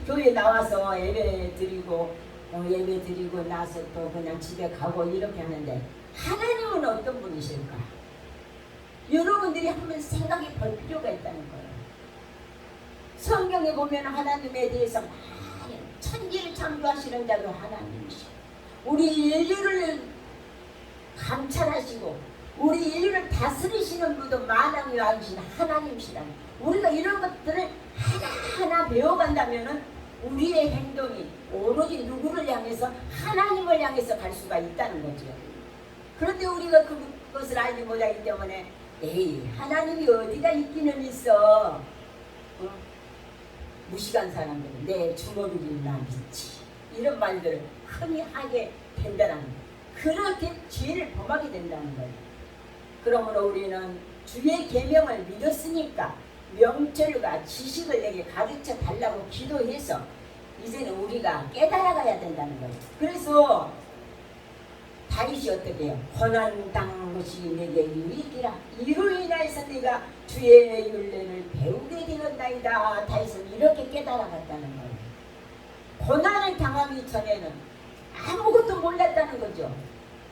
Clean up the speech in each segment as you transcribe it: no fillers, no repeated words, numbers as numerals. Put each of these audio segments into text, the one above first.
교회 나와서 예배 드리고 예배 드리고 나서 또 그냥 집에 가고 이렇게 하는데 하나님은 어떤 분이실까? 여러분들이 한번 생각해 볼 필요가 있다는 거예요. 성경에 보면 하나님에 대해서 많이 천지를 창조하시는 자도 하나님이시고 우리 인류를 감찰하시고 우리 인류를 다스리시는 분도 만왕의 왕이신 하나님이시라는 우리가 이런 것들을 하나하나 배워간다면 우리의 행동이 오로지 누구를 향해서 하나님을 향해서 갈 수가 있다는 거죠. 그런데 우리가 그것을 알지 못하기 때문에 에이 하나님이 어디가 있기는 있어 무식한 사람들은 내 주먹이나 믿지 이런 말들을 흔히 하게 된다는 거예요. 그렇게 죄를 범하게 된다는 거예요. 그러므로 우리는 주의 계명을 믿었으니까 명철과 지식을 내게 가르쳐 달라고 기도해서 이제는 우리가 깨달아가야 된다는 거예요. 그래서 다윗이 어떻게 해요? 고난당한 것이 내게 유익이라 이로 인하여서 내가 주의 율례를 배우게 되었나이다. 다윗은 이렇게 깨달아갔다는 거예요. 고난을 당하기 전에는 아무것도 몰랐다는 거죠.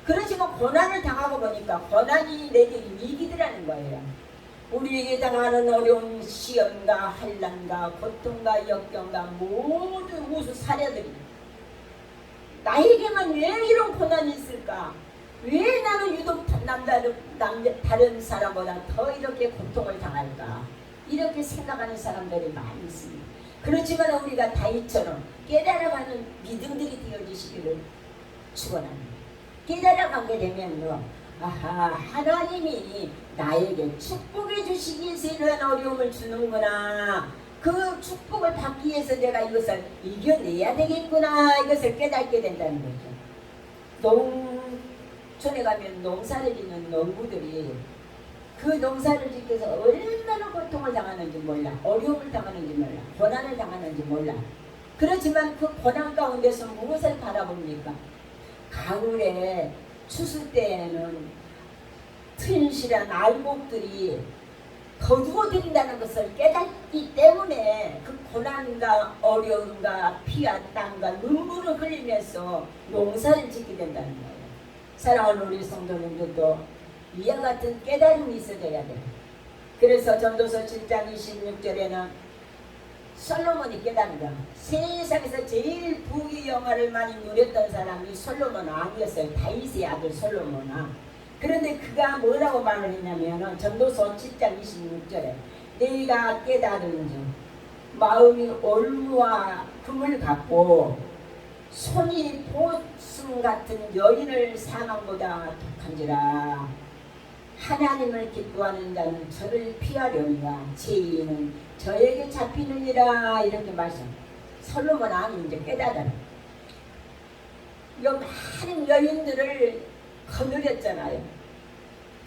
그렇지만 고난을 당하고 보니까 고난이 내게 유익이더라는 거예요. 우리에게 당하는 어려운 시험과 환난과 고통과 역경과 모든 우수 사례들이 나에게만 왜 이런 고난이 있을까? 왜 나는 유독 다른 사람보다 더 이렇게 고통을 당할까? 이렇게 생각하는 사람들이 많이 있습니다. 그렇지만 우리가 다윗처럼 깨달아가는 믿음들이 되어지시기를 축원합니다. 깨달아가게 되면요, 아하, 하나님이 나에게 축복해 주시기 위해서 이런 어려움을 주는구나. 그 축복을 받기 위해서 내가 이것을 이겨내야 되겠구나. 이것을 깨닫게 된다는 거죠. 농촌에 가면 농사를 짓는 농부들이 그 농사를 짓기 위해서 얼마나 고통을 당하는지 몰라. 어려움을 당하는지 몰라. 고난을 당하는지 몰라. 그렇지만 그 고난 가운데서 무엇을 바라봅니까? 가을에 추수 때에는 튼실한 알곡들이 거두어들인다는 것을 깨닫기 때문에 그 고난과 어려움과 피와 땀과 눈물을 흘리면서 농사를 짓게 된다는 거예요. 사랑하는 우리 성도님들도 이와 같은 깨달음이 있어져야 돼요. 그래서 전도서 7장 26절에는 솔로몬이 깨닫는다. 세상에서 제일 부귀 영화를 많이 누렸던 사람이 솔로몬 아니었어요. 다윗의 아들 솔로몬아. 그런데 그가 뭐라고 말을 했냐면 전도서 7장 26절에 내가 깨달은 중 마음이 올무와 금을 갖고 손이 보승 같은 여인을 사망보다 독한지라 하나님을 기뻐하는 자는 저를 피하려니와 죄인은 저에게 잡히느니라. 이렇게 말씀. 솔로몬 아니 이제 깨닫아라. 이 많은 여인들을 거느렸잖아요.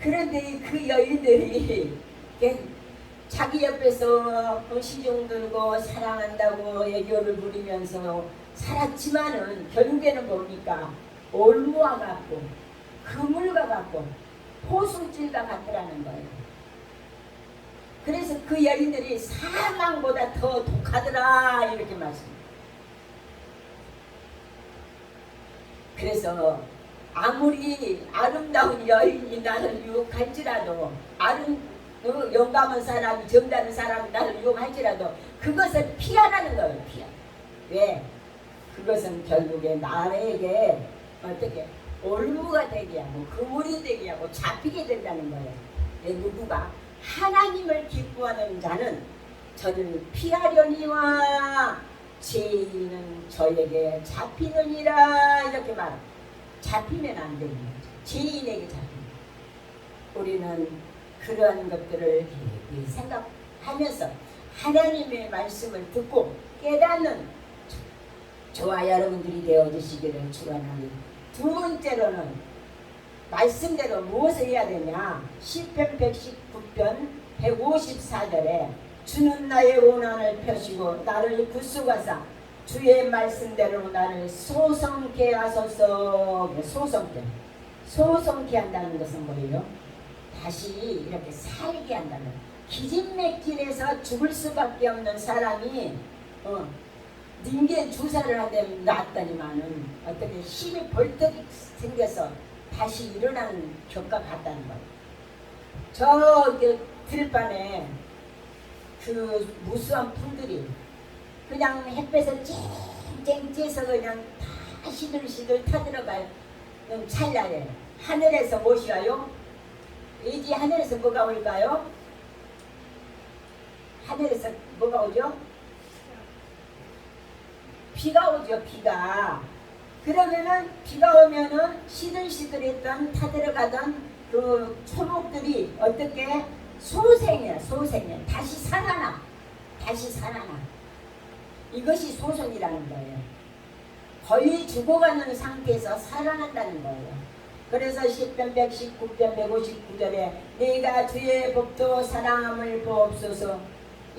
그런데 그 여인들이 자기 옆에서 시중 들고 사랑한다고 애교를 부리면서 살았지만은 결국에는 뭡니까? 올무와 같고 그물과 같고 포승줄과 같더라는 거예요. 그래서 그 여인들이 사망보다 더 독하더라 이렇게 말씀합니다. 그래서 아무리 아름다운 여인이 나를 유혹할지라도 용감한 사람이 정다는 사람이 나를 유혹할지라도 그것을 피하라는 거예요. 피하. 왜? 그것은 결국에 나에게 어떻게 올무가 되게 하고 그물이 되게 하고 잡히게 된다는 거예요. 누구가? 하나님을 기뻐하는 자는 저를 피하려니와 죄인은 저에게 잡히느니라. 이렇게 말합니다. 잡히면 안 되는 거죠. 죄인에게 잡힙니다. 우리는 그러한 것들을 생각하면서 하나님의 말씀을 듣고 깨닫는 저와 여러분들이 되어주시기를 축원합니다. 두 번째로는 말씀대로 무엇을 해야 되냐? 시편 119편 154절에 주는 나의 원한을 펴시고 나를 구속하사 주의 말씀대로 나를 소성케 하소서. 소성케 한다는 것은 뭐예요? 다시 이렇게 살게 한다는, 기진맥진에서 죽을 수밖에 없는 사람이 링게 주사를 하되 놨더니만은 어떻게 힘이 벌떡 생겨서 다시 일어나는 격과 같다는 거예요. 저 들판에 그 무수한 풀들이 그냥 햇볕을 쨍쨍 쬐서 그냥 다 시들시들 타들어갈 찰나에 하늘에서 무엇이 와요? 이제 하늘에서 뭐가 올까요? 하늘에서 뭐가 오죠? 비가 오죠. 비가. 그러면은 비가 오면은 시들시들했던 타들어가던 그 초목들이 어떻게 소생이야. 다시 살아나. 이것이 소성이라는 거예요. 거의 죽어가는 상태에서 살아난다는 거예요. 그래서 시편 119편 159절에 내가 주의 법도 사랑함을 보옵소서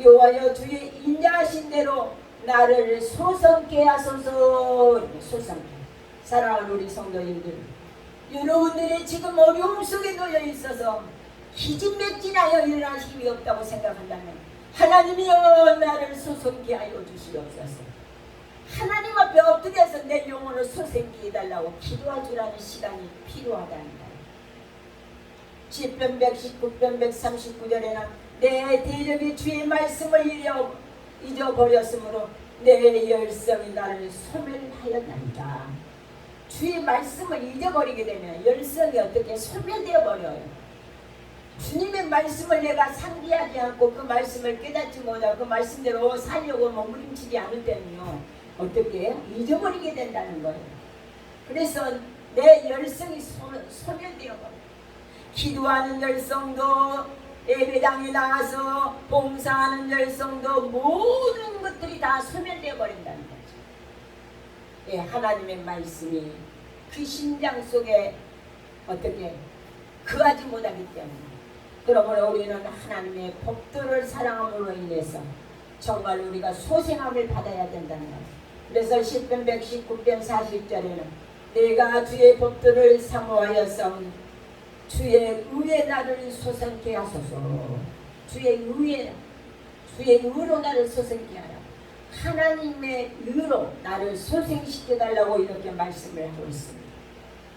여호와여 주의 인자하신 대로 나를 소성케 하소서. 소성케. 사랑하는 우리 성도님들, 여러분들이 지금 어려움 속에 놓여 있어서 기진맥진하여 일어날 힘이 없다고 생각한다면 하나님이여 나를 소성케 하여 주시옵소서. 하나님 앞에 엎드려서 내 영혼을 소생케 해달라고 기도하주라는 시간이 필요하다는 거예요. 시편 119편 139절에는 내 대적이 주의 말씀을 잊어버렸으므로 내 열성이 나를 소멸하였나이다. 주의 말씀을 잊어버리게 되면 열성이 어떻게 소멸되어 버려요. 주님의 말씀을 내가 상기하지 않고 그 말씀을 깨닫지 못하고 그 말씀대로 살려고 몸부림치지 않을 때는요 어떻게 잊어버리게 된다는 거예요. 그래서 내 열성이 소멸되어 버려요. 기도하는 열성도 예배당에 나가서 봉사하는 열성도 모든 것들이 다 소멸되어 버린다는 거죠. 예, 하나님의 말씀이 그 심장 속에 어떻게 거하지 못하기 때문에 그러므로 우리는 하나님의 법도를 사랑함으로 인해서 정말 우리가 소생함을 받아야 된다는 거예요. 그래서 시편 119편 40절에는 내가 주의 법도를 사모하였사오니 주의 의에 나를 소생케 하소서. 주의 의로 나를 소생케 하라. 하나님의 의로 나를 소생시켜 달라고 이렇게 말씀을 하고 있습니다.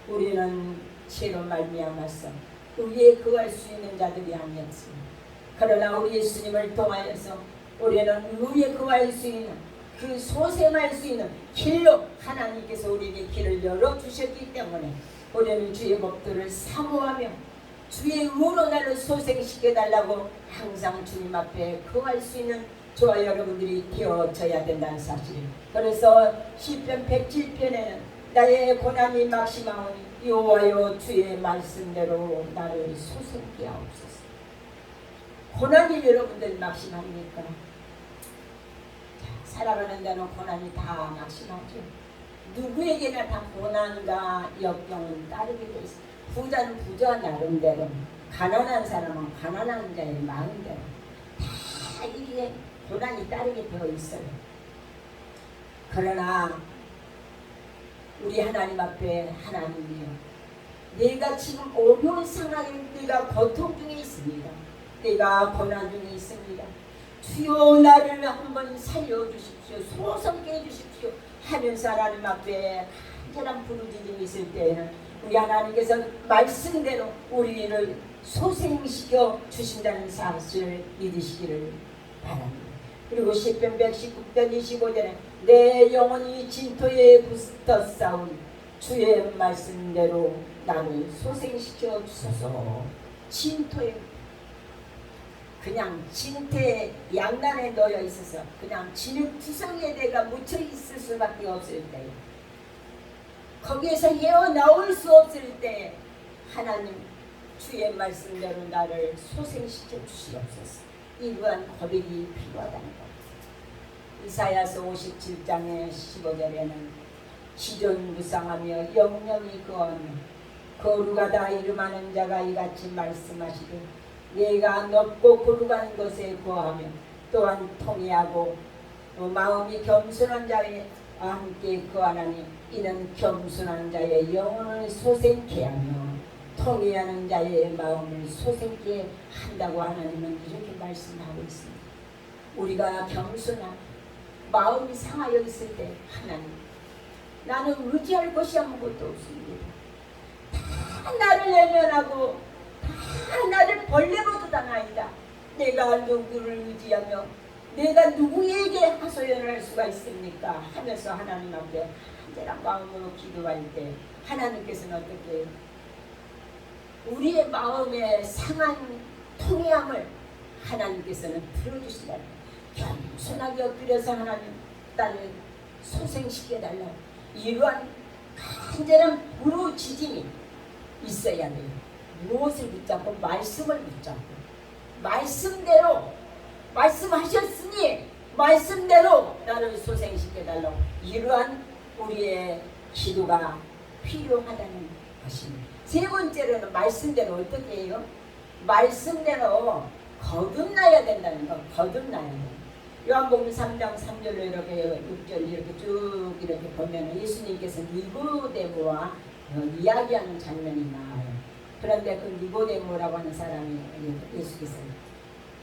우리는 죄로 말미암아서 의에 거할 수 있는 자들이 아니었습니다. 그러나 우리 예수님을 통하여서 우리는 의에 거할 수 있는 그 소생할 수 있는 길로 하나님께서 우리에게 길을 열어주셨기 때문에 우리는 주의 법도를 사모하며 주의 의로 나를 소생시켜달라고 항상 주님 앞에 거할 수 있는 저와 여러분들이 되어져야 된다는 사실이에요. 그래서 시편 107편에는 나의 고난이 막심하오니 여호와여 주의 말씀대로 나를 소생케 하옵소서. 고난이 여러분들 막심합니까? 살아가는 데는 고난이 다 막심하죠. 누구에게나 다 고난과 역경은 따르게 돼 있어요. 부자는 부자 나름대로, 가난한 사람은 가난한 자의 마음대로 다 이게 고난이 따르게 되어 있어요. 그러나 우리 하나님 앞에 하나님이요, 내가 지금 어려운 상황에 내가 고통 중에 있습니다. 내가 고난 중에 있습니다. 주여 나를 한번 살려주십시오. 소성케 해주십시오 하면서 하나님 앞에 간절한 부르짖음이 있을 때에는 우리 하나님께서 말씀대로 우리를 소생시켜 주신다는 사실을 믿으시기를 바랍니다. 그리고 시편 119편 25절에 내 영혼이 진토에 붙어 싸운 주의 말씀대로 나를 소생시켜 주소서. 진토에, 그냥 진태 양난에 놓여 있어서 그냥 진흙투성이에 내가 묻혀 있을 수밖에 없을 때, 거기에서 헤어나올 수 없을 때 하나님 주의 말씀대로 나를 소생시켜 주시옵소서. 이러한 고백이 필요하다는 것. 이사야서 57장의 15절에는 시존무상하며 영영이 거하며 거룩하다 이름하는 자가 이같이 말씀하시되 내가 높고 거룩한 곳에 거하며 또한 통회하고 마음이 겸손한 자와 함께 거하나니 이는 겸손한 자의 영혼을 소생케 하며 통회하는 자의 마음을 소생케 한다고 하나님은 이렇게 말씀하고 있습니다. 우리가 겸손한, 마음이 상하여 있을 때 하나님, 나는 의지할 것이 아무것도 없습니다. 다 나를 외면하고 다 나를 벌레로 두다나이다. 내가 누구를 의지하며 내가 누구에게 하소연할 수가 있습니까? 하면서 하나님 앞에 간절한 마음으로 기도할 때 하나님께서는 어떻게 해요? 우리의 마음의 상한 통해함을 하나님께서는 들어주신다. 겸손하게 엎드려서 하나님 딸을 소생시켜달라. 이러한 간절한 부르짖음이 있어야 돼요. 무엇을 붙잡고? 말씀을 붙잡고, 말씀대로 말씀하셨으니 말씀대로 나를 소생시켜달라고, 이러한 우리의 기도가 필요하다는 것입니다. 세 번째로는 말씀대로 어떻게 해요? 말씀대로 거듭나야 된다는 거. 거듭나야 돼요. 요한복음 3장 3절로 이렇게 6절 이렇게 쭉 이렇게 보면 예수님께서 니고데모와 이야기하는 장면이 나와요. 그런데 그 니고데모라고 하는 사람이 예수께서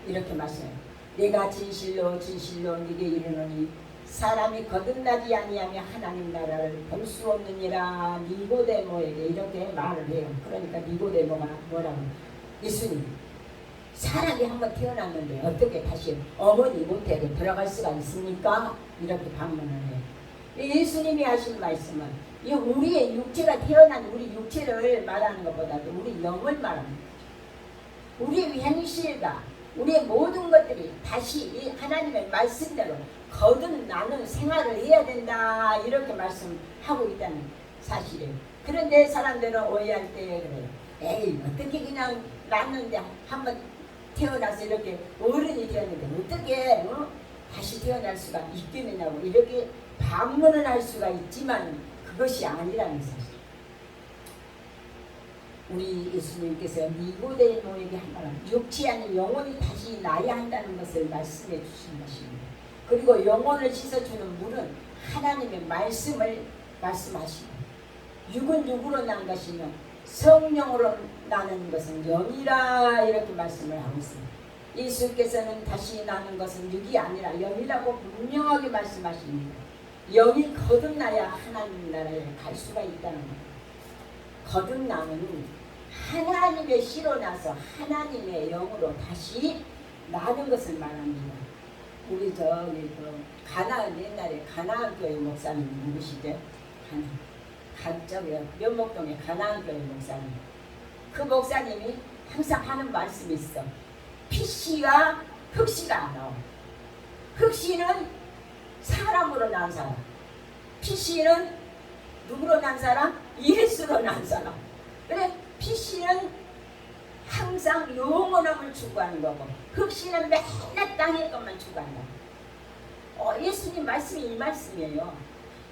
이렇게 말씀해요. 내가 진실로 진실로 네게 이르노니 사람이 거듭나지 아니하며 하나님 나라를 볼 수 없느니라. 니고데모에게 이렇게 말을 해요. 그러니까 니고데모가 뭐라고? 예수님, 사람이 한번 태어났는데 어떻게 다시 어머니 모태에 들어갈 수가 있습니까? 이렇게 반문을 해요. 예수님이 하신 말씀은 이 우리의 육체가 태어난 우리 육체를 말하는 것보다도 우리 영을 말합니다. 우리의 현실과 우리의 모든 것들이 다시 이 하나님의 말씀대로 거듭나는 생활을 해야 된다, 이렇게 말씀하고 있다는 사실이에요. 그런데 사람들은 오해할 때 그래요. 에이, 어떻게 그냥 낳는데 한번 태어나서 이렇게 어른이 되었는데 어떻게 다시 태어날 수가 있겠느냐고 이렇게 반문을 할 수가 있지만 그것이 아니라는 사실. 우리 예수님께서 니고데모에게 한 말은 육체 아닌 영혼이 다시 나야 한다는 것을 말씀해 주신 것입니다. 그리고 영혼을 씻어주는 물은 하나님의 말씀을 말씀하시고, 육은 육으로 난 것이며 성령으로 나는 것은 영이라, 이렇게 말씀을 하고 있습니다. 예수께서는 다시 나는 것은 육이 아니라 영이라고 분명하게 말씀하십니다. 영이 거듭나야 하나님 나라에 갈 수가 있다는 것. 거듭남은 하나님의 씨로 나서 하나님의 영으로 다시 나는 것을 말합니다. 우리 저기 가나안, 옛날에 가나안 교회 목사님 누구시죠? 저기 면목동의 가나안 교회 목사님. 그 목사님이 항상 하는 말씀이 있어. 피씨와 흑씨가 안 나와. 흑씨는 사람으로 난 사람, 피씨는 누구로 난 사람? 예수로 난 사람. 그래, 피씨는 항상 영원함을 추구하는 거고, 흑씨는 맨날 땅의 것만 추구한다. 예수님 말씀이 이 말씀이에요.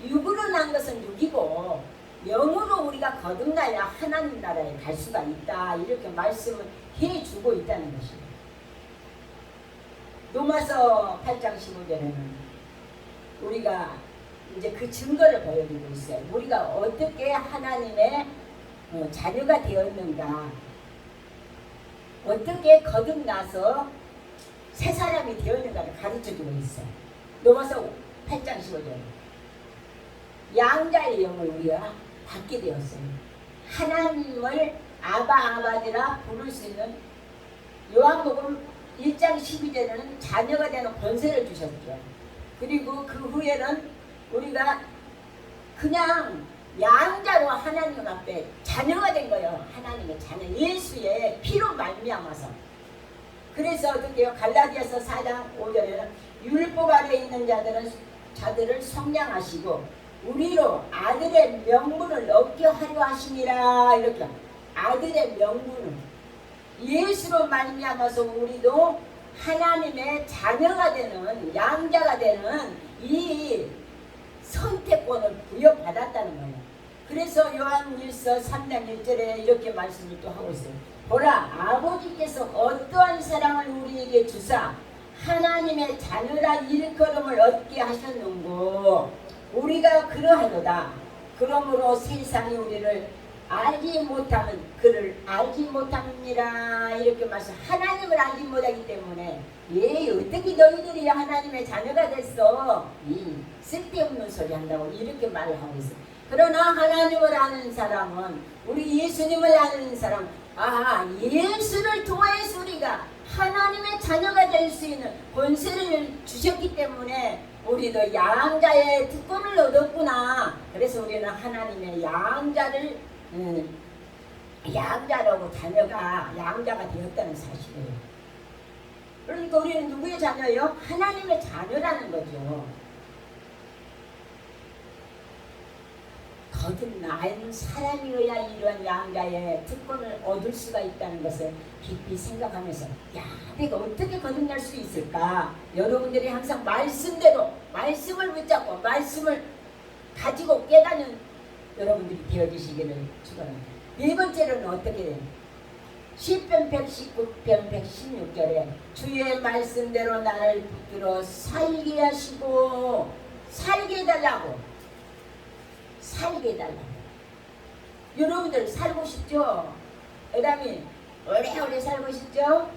육으로 난 것은 육이고 영으로 우리가 거듭나야 하나님 나라에 갈 수가 있다, 이렇게 말씀을 해주고 있다는 것입니다. 로마서 8장 15절에는 우리가 이제 그 증거를 보여주고 있어요. 우리가 어떻게 하나님의 자녀가 되었는가, 어떻게 거듭나서 새 사람이 되었는가를 가르쳐주고 있어요. 로마서 8장 15절. 양자의 영을 우리가 받게 되었어요. 하나님을 아바아바지라 부를 수 있는, 요한복음 1장 12절에는 자녀가 되는 권세를 주셨죠. 그리고 그 후에는 우리가 그냥 양자로 하나님 앞에 자녀가 된 거예요. 하나님의 자녀, 예수의 피로 말미암아서. 그래서 어떻게 해요? 갈라디아서 4장 5절에는 율법 아래에 있는 자들을 성량하시고 우리로 아들의 명분을 얻게 하려 하심이라, 이렇게. 아들의 명분을 예수로 말미암아서 우리도 하나님의 자녀가 되는, 양자가 되는 이 선택권을 부여받았다는 거예요. 그래서 요한일서 3장 1절에 이렇게 말씀을 또 하고 있어요. 보라, 아버지께서 어떠한 사랑을 우리에게 주사 하나님의 자녀라 일컬음을 얻게 하셨는고 우리가 그러하도다. 그러므로 세상이 우리를 알지 못하면 그를 알지 못합니다. 이렇게 말씀. 하나님을 알지 못하기 때문에 어떻게 너희들이 하나님의 자녀가 됐어? 이 쓸데없는 소리 한다고 이렇게 말을 하고 있어. 그러나 하나님을 아는 사람은, 우리 예수님을 아는 사람, 예수를 통해서 우리가 하나님의 자녀가 될 수 있는 권세를 주셨기 때문에 우리도 양자의 특권을 얻었구나. 그래서 우리는 하나님의 양자라고 자녀가 양자가 되었다는 사실이에요. 그러니까 우리는 누구의 자녀예요? 하나님의 자녀라는 거죠. 거듭난 사람이어야 이러한 양자의 특권을 얻을 수가 있다는 것을 깊이 생각하면서 내가 어떻게 거듭날 수 있을까? 여러분들이 항상 말씀대로 말씀을 붙잡고 말씀을 가지고 깨닫는 여러분들이 되어주시기를 축원합니다. 네 번째로는 어떻게 돼요? 시편 119편 116절에 주의 말씀대로 나를 붙들어 살게 하시고 살게 해달라고. 여러분들 살고 싶죠? 여러분이 오래오래 살고 싶죠?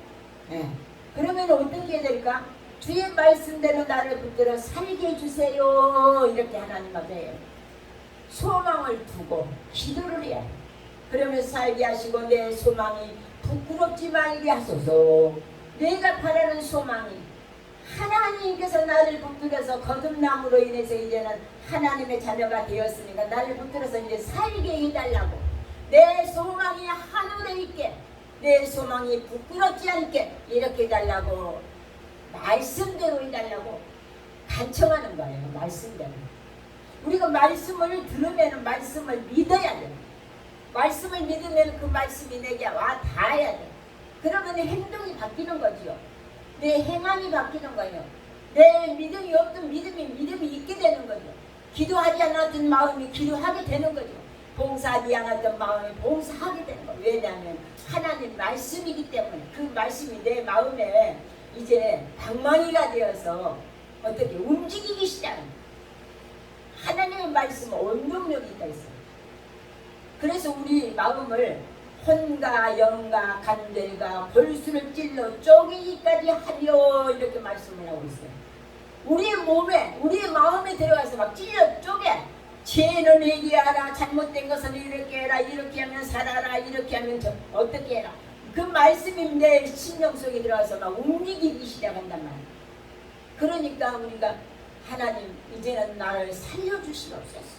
네. 그러면 어떻게 해야 될까? 주의 말씀대로 나를 붙들어 살게 해주세요. 이렇게 하나님 앞에 소망을 두고 기도를 해야 돼. 그러면서 살게 하시고 내 소망이 부끄럽지 말게 하소서. 내가 바라는 소망이 하나님께서 나를 붙들어서 거듭남으로 인해서 이제는 하나님의 자녀가 되었으니까 나를 붙들어서 이제 살게 해달라고. 내 소망이 하늘에 있게, 내 소망이 부끄럽지 않게 이렇게 해달라고, 말씀대로 해달라고 간청하는 거예요. 말씀대로. 우리가 말씀을 들으면 말씀을 믿어야 돼. 말씀을 믿으면 그 말씀이 내게 와 닿아야 돼. 그러면 행동이 바뀌는 거지요. 내 행함이 바뀌는 거예요. 내 믿음이 없던 믿음이 있게 되는 거죠. 기도하지 않았던 마음이 기도하게 되는 거죠. 봉사하지 않았던 마음이 봉사하게 되는 거예요. 왜냐하면 하나님 말씀이기 때문에 그 말씀이 내 마음에 이제 방망이가 되어서 어떻게 움직이기 시작합니다. 하나님의 말씀은 원동력이 있다 있어요. 그래서 우리 마음을 혼과 영과 간절과 골수를 찔러 쪼개기까지 하려 이렇게 말씀을 하고 있어요. 우리의 몸에, 우리의 마음에 들어가서 막 찔러 쪼개. 죄는 얘기하라, 잘못된 것은 이렇게 해라, 이렇게 하면 살아라, 이렇게 하면 어떻게 해라. 그 말씀이 내 심령 속에 들어가서 막 움직이기 시작한단 말이에요. 그러니까 우리가 하나님 이제는 나를 살려주시옵소서.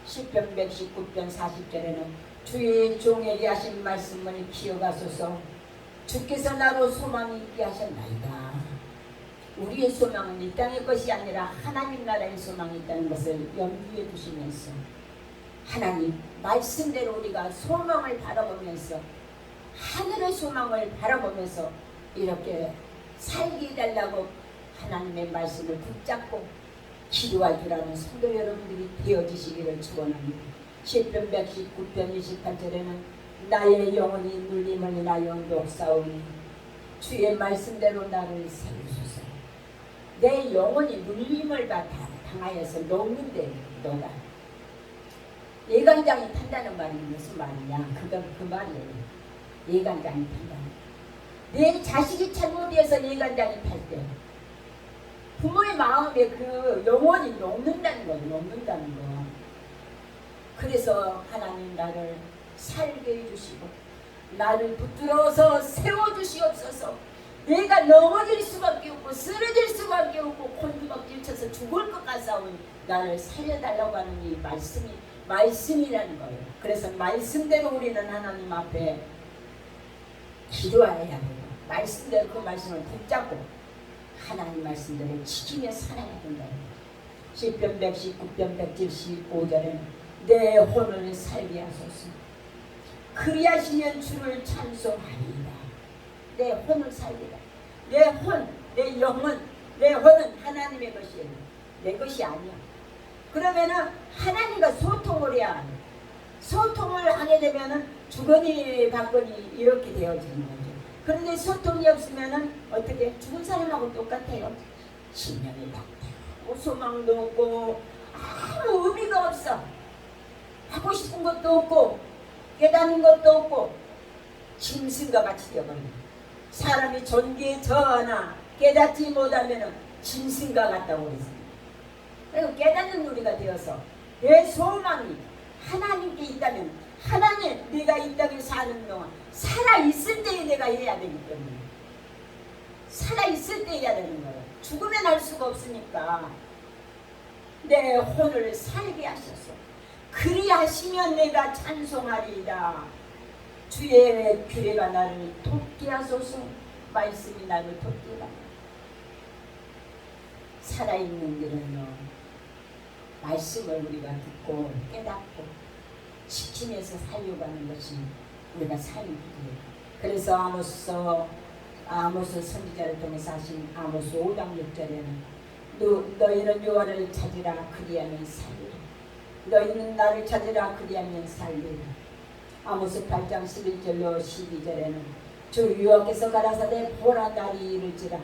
시편 119편 40절에는 주의 종에게 하신 말씀을 기억하소서. 주께서 나로 소망이 있게 하셨나이다. 우리의 소망은 이 땅의 것이 아니라 하나님 나라의 소망이 있다는 것을 염두에 두시면서 하나님 말씀대로 우리가 소망을 바라보면서 하늘의 소망을 바라보면서 이렇게 살게 해달라고 하나님의 말씀을 붙잡고 기도할 줄 아는 성도 여러분들이 되어지시기를 축원합니다. 시편 119편 28절에는 나의 영혼이 눌림을 인하여 녹사오니 주의 말씀대로 나를 세우소서. 내 영혼이 눌림을 당하여서 녹는데 녹아. 예간장이 탄다는 말이 무슨 말이냐? 그건 그 말이에요. 예간장이 탄다. 내 자식이 잘못해서 예간장이 탈 때 부모의 마음에 그 영혼이 녹는다는 거예요. 녹는다는 거. 그래서 하나님 나를 살게 해주시고 나를 붙들어서 세워주시옵소서. 내가 넘어질 수밖에 없고 쓰러질 수밖에 없고 곤두박질 쳐서 죽을 것 같사오니 나를 살려달라고 하는 이 말씀이라는 거예요. 그래서 말씀대로 우리는 하나님 앞에 기도해야 해요. 말씀대로 그 말씀을 붙잡고 하나님 말씀대로 지키며 살아야 된다. 시편 119편 175절에는 내 혼을 살게 하소서. 그리하시면 주를 찬송하리이다. 내 혼을 살게 해. 내 혼, 내 영혼, 내 혼은 하나님의 것이에요. 내 것이 아니야. 그러면은 하나님과 소통을 해야 해요. 소통을 하게 되면은 주거니 받거니 이렇게 되어지는 거죠. 그런데 소통이 없으면은 어떻게 죽은 사람하고 똑같아요. 신명이 낙태하고 소망도 없고 아무 의미가 없어. 하고 싶은 것도 없고 깨닫는 것도 없고 짐승과 같이 되어버립니다. 사람이 존귀에 저하나 깨닫지 못하면 짐승과 같다고 했습니다. 그리고 깨닫는 우리가 되어서 내 소망이 하나님께 있다면 하나님 내가 이 땅에 사는 동안 살아있을 때에 내가 해야 되기 때문에 살아있을 때 해야 되는 거예요. 죽으면 할 수가 없으니까 내 혼을 살게 하셔서 그리하시면 내가 찬송하리이다. 주의 규례가 나를 돕게 하소서. 말씀이 나를 돕게 하소서. 살아있는 길은요 말씀을 우리가 듣고 깨닫고 지키면서 살려고 하는 것이 우리가 삶이 길이에요. 그래서 아모스 선지자를 통해서 하신 아모스 5장 6절에는 너희는 여호와를 찾으라 그리하면 살리라. 너희는 나를 찾으라 그리하면 살리라. 아모스 8장 11절로 12절에는 주 여호와께서 가라사대 보라 날이 이를지라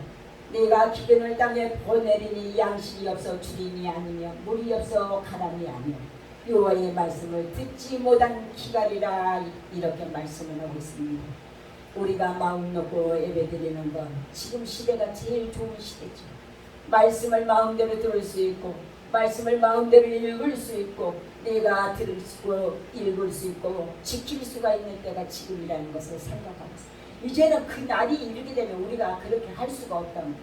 내가 기근을 땅에 보내리니 양식이 없어 주림이 아니며 물이 없어 가람이 아니며 여호와의 말씀을 듣지 못한 기갈이라 이렇게 말씀을 하고 있습니다. 우리가 마음 놓고 예배드리는 건 지금 시대가 제일 좋은 시대죠. 말씀을 마음대로 들을 수 있고 말씀을 마음대로 읽을 수 있고 내가 들을 수 읽을 수 있고 지킬 수가 있는 때가 지금이라는 것을 생각하고 있습니다. 이제는 그 날이 이르게 되면 우리가 그렇게 할 수가 없답니다.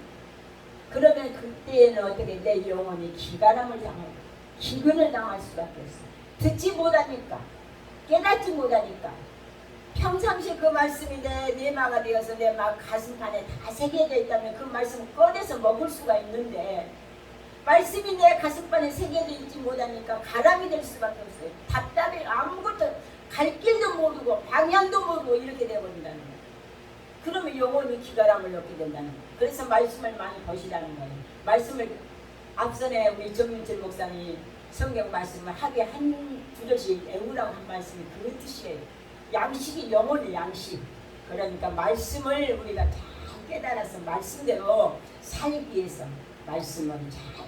그러면 그때에는 어떻게 내 영혼이 기가람을 당하고 기근을 당할 수밖에 없어요. 듣지 못하니까 깨닫지 못하니까 평상시에 그 말씀이 내 내마가 되어서 내 가슴판에 다 새겨져 있다면 그 말씀을 꺼내서 먹을 수가 있는데 말씀이 내 가슴판에 새겨져 있지 못하니까 가람이 될 수밖에 없어요. 답답해 아무것도 갈 길도 모르고 방향도 모르고 이렇게 되어버린다는 거예요. 그러면 영혼이 기가람을 얻게 된다는 거예요. 그래서 말씀을 많이 보시라는 거예요. 말씀을 앞선에 우리 정민철 목사님이 성경 말씀을 하루에 한 구절씩 외우라고 한 말씀이 그 뜻이에요. 양식이 영혼의 양식. 그러니까 말씀을 우리가 잘 깨달아서 말씀대로 살기 위해서 말씀을 잘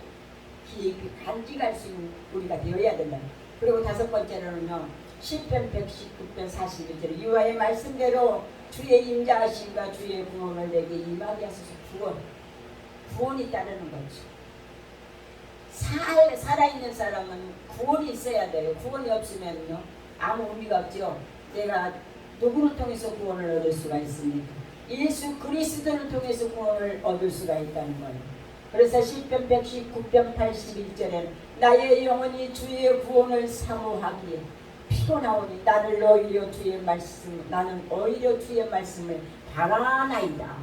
깊이 간직할 수 있는 우리가 되어야 된다. 그리고 다섯 번째로는요. 시편 119편 41절 여호와의 말씀대로 주의 인자하심과 주의 구원을 내게 임하게 하소서. 구원이 따르는 거죠. 살아있는 사람은 구원이 있어야 돼요. 구원이 없으면요 아무 의미가 없죠. 내가 누구를 통해서 구원을 얻을 수가 있습니까? 예수 그리스도를 통해서 구원을 얻을 수가 있다는 거예요. 그래서 시편 119편 81절에는 나의 영혼이 주의 구원을 사모하기에 피곤하오니 나는 오히려 주의 말씀을 바라나이다.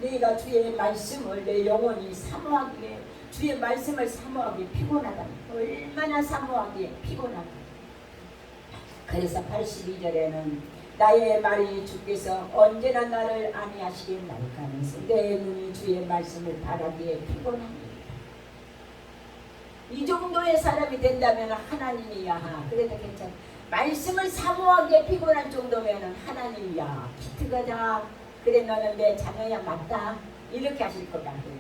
내가 주의 말씀을 내 영혼이 사모하기에 주의 말씀을 사모하기에 피곤하다. 얼마나 사모하기에 피곤하다. 그래서 82절에는 나의 말이 주께서 언제나 나를 안위하시겠나이까 하면서 내 눈이 주의 말씀을 바라기에 피곤합니다. 이 정도의 사람이 된다면 하나님이야. 그래도 괜찮아. 말씀을 사모하기에 피곤한 정도면 하나님이야. 기특하다. 그래 너는 내 자녀야 맞다. 이렇게 하실 것 같아요.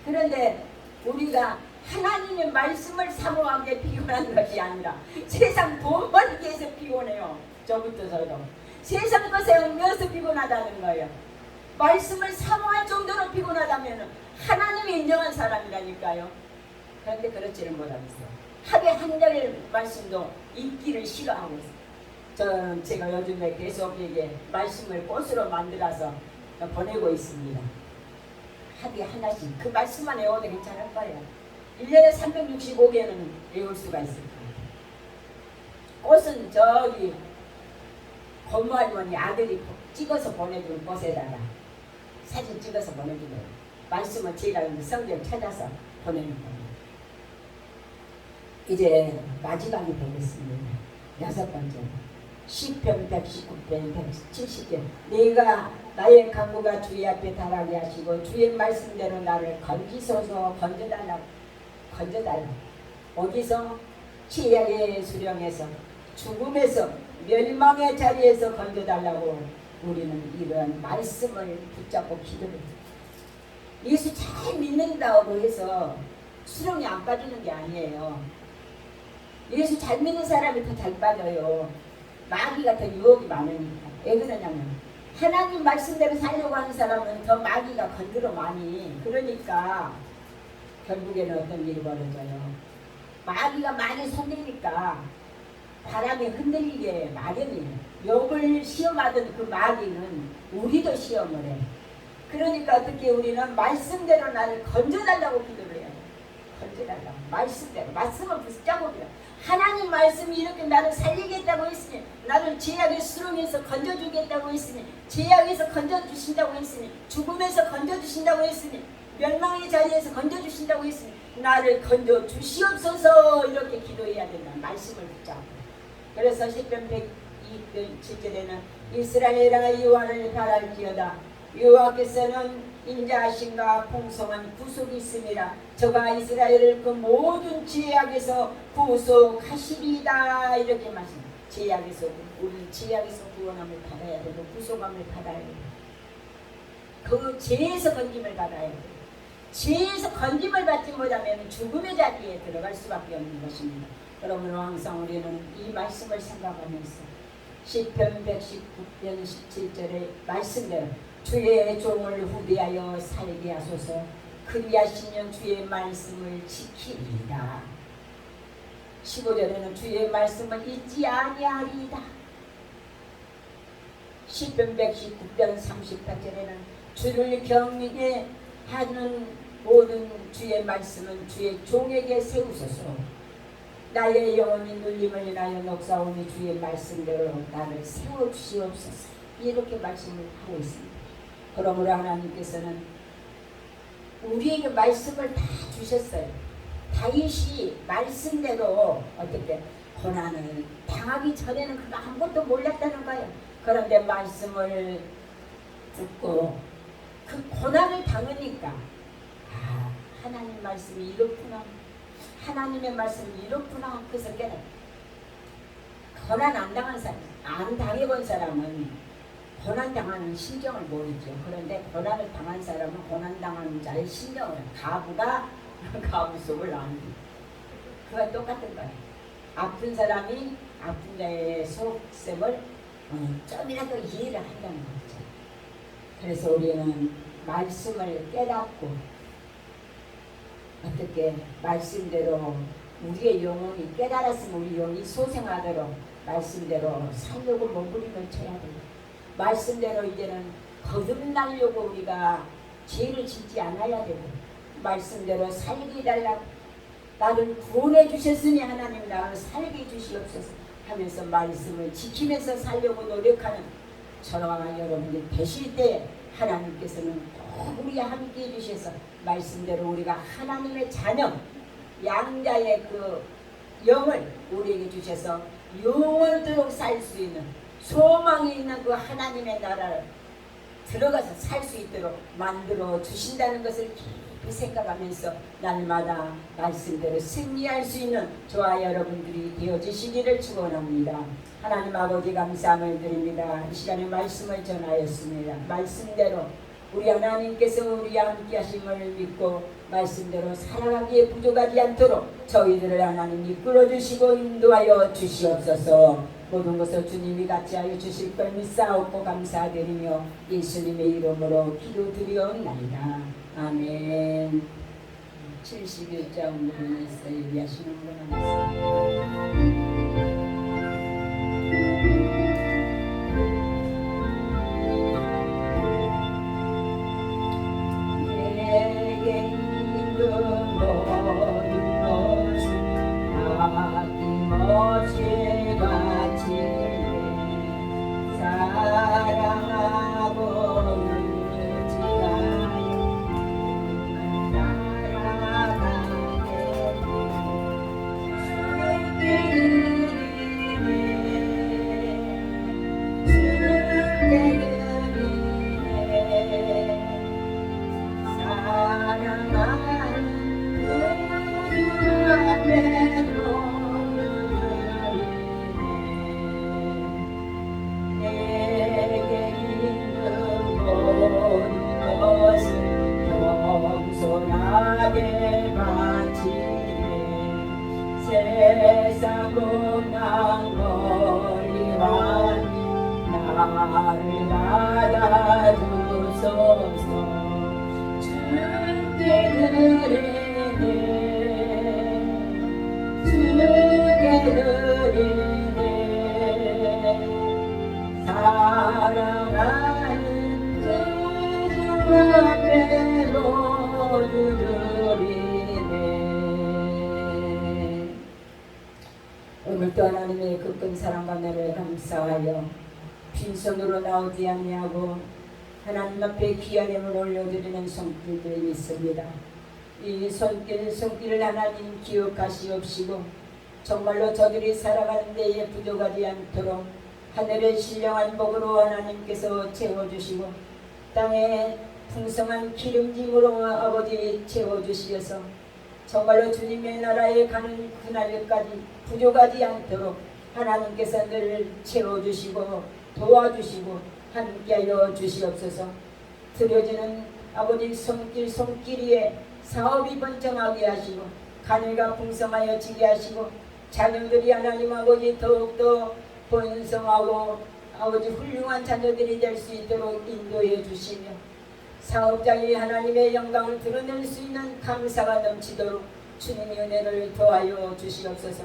그런데 우리가 하나님의 말씀을 사모하기에 피곤한 것이 아니라 세상 돈 벌기 위해서 피곤해요. 저부터 저도. 세상 것에 얽매여서 피곤하다는 거예요. 말씀을 사모할 정도로 피곤하다면 하나님이 인정한 사람이라니까요. 그런데 그렇지를 못하겠어요. 하루에 한 절 말씀도 읽기를 싫어하고 있어요. 제가 요즘에 계속 이게 말씀을 꽃으로 만들어서 보내고 있습니다. 하루에 하나씩 그 말씀만 외워도 괜찮을 거예요. 1년에 365개는 외울 수가 있을 거예요. 꽃은 저기 고모할머니 아들이 찍어서 보내준 꽃에다가 사진 찍어서 보내주면 말씀을 제가 성경 찾아서 보내는 겁니다. 이제 마지막이 되겠습니다. 여섯 번째 시편 119편 170편 내가 나의 강구가 주의 앞에 달하게 하시고 주의 말씀대로 나를 건지소서 건져달라. 어디서? 최악의 수령에서 죽음에서 멸망의 자리에서 건져달라고 우리는 이런 말씀을 붙잡고 기도해요. 예수 잘 믿는다고 해서 수령이 안 빠지는 게 아니에요. 예수 잘 믿는 사람이 더 잘 빠져요. 마귀가 더 유혹이 많으니까. 왜 그러냐면 하나님 말씀대로 살려고 하는 사람은 더 마귀가 건드려 많이. 그러니까 결국에는 어떤 일이 벌어져요. 마귀가 많이 손대니까 바람이 흔들리게 마련이에요. 욥을 시험하던 그 마귀는 우리도 시험을 해. 그러니까 어떻게 우리는 말씀대로 나를 건져달라고 기도를 해요. 건져달라고. 말씀대로. 말씀을 붙잡고 그래요. 하나님 말씀이 이렇게 나를 살리겠다고 했으니, 나를 죄악의 수렁에서 건져주겠다고 했으니, 죄악에서 건져주신다고 했으니, 죽음에서 건져주신다고 했으니, 멸망의 자리에서 건져주신다고 했으니 나를 건져주시옵소서. 이렇게 기도해야 된다. 말씀을 붙잡고. 그래서 시편 107절에는 이스라엘아 여호와를 바랄지어다. 여호와께서는 인자하심과 풍성한 구속이 있음이라. 저가 이스라엘을 그 모든 죄악에서 구속하시리이다. 이렇게 말씀. 죄악에서, 우리 죄악에서 구원함을 받아야 되고 구속함을 받아야 되고 그 죄에서 건짐을 받아야 되고, 죄에서 건짐을 받지 못하면 죽음의 자리에 들어갈 수밖에 없는 것입니다. 그러므로 항상 우리는 이 말씀을 생각하면서 시편 119편 17절의 말씀대로 주의 종을 후대하여 살게 하소서. 그리하시면 주의 말씀을 지키리이다. 15절에는 주의 말씀을 잊지 아니하리이다. 시편 119편 38절에는 주를 경외하는 모든 주의 말씀은 주의 종에게 세우소서. 나의 영혼이 눌림을 인하여 녹사오니 주의 말씀대로 나를 세워주시옵소서. 이렇게 말씀을 하고 있습니다. 그러므로 하나님께서는 우리에게 말씀을 다 주셨어요. 다윗이 말씀대로 어떻게 고난을 당하기 전에는 그거 아무것도 몰랐다는 거예요. 그런데 말씀을 듣고 그 고난을 당하니까 하나님 말씀이 이렇구나, 하나님의 말씀이 이렇구나. 그래서 깨달아. 고난 안 당한 사람, 안 당해본 사람은 고난 당하는 심정을 모르죠. 그런데 고난을 당한 사람은 고난 당하는 자의 심정을, 가부가 가부 속을 아는. 그와 똑같은 거예요. 아픈 사람이 아픈 자의 속셈을 좀이라도 이해를 한다는 거죠. 그래서 우리는 말씀을 깨닫고 어떻게 말씀대로 우리의 영혼이 깨달았으면 우리 영이 소생하도록 말씀대로 살려고 몸부림을 쳐야 돼요. 말씀대로 이제는 거듭나려고 우리가 죄를 짓지 않아야 되고, 말씀대로 살게 해달라고, 나를 구원해 주셨으니 하나님 나를 살게 주시옵소서 하면서 말씀을 지키면서 살려고 노력하는 저와 여러분들 되실 때 하나님께서는 꼭 우리와 함께 해주셔서 말씀대로 우리가 하나님의 자녀, 양자의 그 영을 우리에게 주셔서 영원토록 살 수 있는, 소망이 있는 그 하나님의 나라를 들어가서 살 수 있도록 만들어 주신다는 것을 깊이 생각하면서 날마다 말씀대로 승리할 수 있는 저와 여러분들이 되어주시기를 축원합니다. 하나님 아버지 감사함을 드립니다. 이 시간에 말씀을 전하였습니다. 말씀대로 우리 하나님께서 우리와 함께 하심을 믿고 말씀대로 살아가기에 부족하지 않도록 저희들을 하나님 이끌어 주시고 인도하여 주시옵소서. 모든 것을 주님이 같이 하여 주실 걸 믿사옵고 감사드리며 예수님의 이름으로 기도드리옵나이다. 아멘. 71장 문에서 얘기하시는 분 하겠습니다. 겸손하게 바치네 사고 난 거리와 나를 받아주소서. 주께 드리네 주께 드리네 사랑하는 주 앞에 모두 드리네. 오늘도 하나님의 그 큰 사랑과 은혜를 감사하여 빈손으로 나오지 아니하고 하나님 앞에 귀한 예물 올려드리는 손길들이 있습니다. 이 손길을 하나님 기억하시옵시고 정말로 저들이 살아가는 데에 부족하지 않도록 하늘의 신령한 복으로 하나님께서 채워주시고 땅에 풍성한 기름짐으로 아버지 채워주시어서 정말로 주님의 나라에 가는 그날까지 부족하지 않도록 하나님께서 늘 채워주시고 도와주시고 함께하여 주시옵소서. 드려지는 아버지 손길 위에 사업이 번창하게 하시고 가늘가 풍성하여 지게 하시고 자녀들이 하나님 아버지 더욱더 번성하고 아버지 훌륭한 자녀들이 될 수 있도록 인도해 주시며 사업장이 하나님의 영광을 드러낼 수 있는 감사가 넘치도록 주님의 은혜를 더하여 주시옵소서.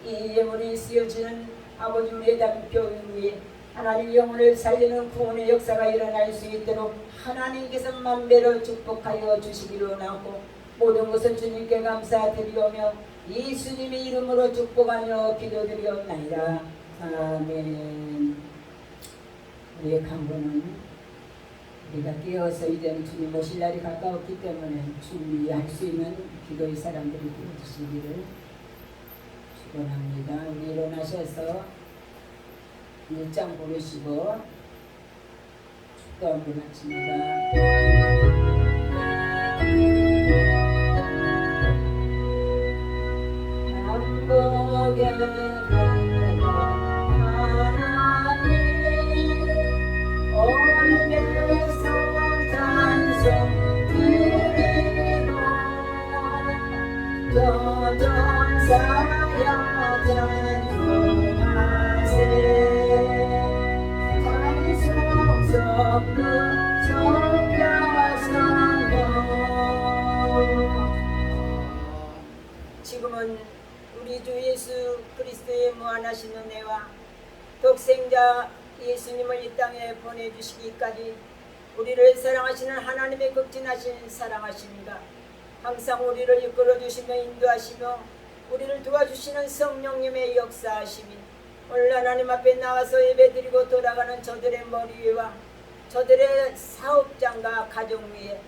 이 예물이 쓰여지는 아버지 우리의 담교 위에 하나님 영혼을 살리는 구원의 역사가 일어날 수 있도록 하나님께서 만배로 축복하여 주시기로 나오고 모든 것을 주님께 감사드리오며 예수님의 이름으로 축복하며 기도드리옵나이다. 아멘. 우리의 강구는 우리가 깨어서 이제는 주님 오실 날이 가까웠기 때문에 준비할 수 있는 기도의 사람들이 되어주시기를 축원합니다. 우리 일어나셔서 일장 부르시고 축도 한번 마칩니다. 남북에 하나님 온배서 찬송 드리고 저정사여 찬송하세 지금은 우리 주 예수 그리스도의 무한하신 은혜와 독생자 예수님을 이 땅에 보내주시기까지 우리를 사랑하시는 하나님의 극진하신 사랑하심과 항상 우리를 이끌어주시며 인도하시며 우리를 도와주시는 성령님의 역사하심이 오늘 하나님 앞에 나와서 예배드리고 돌아가는 저들의 머리 위와 저들의 사업장과 가정 위에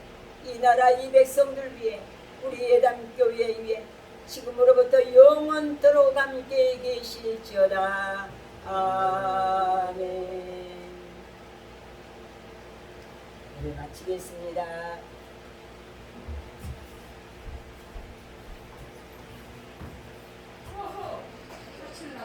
이 나라 이 백성들 위에 우리 예담교회 위에 지금으로부터 영원토록 함께 계실지어다. 아멘. 네, 마치겠습니다.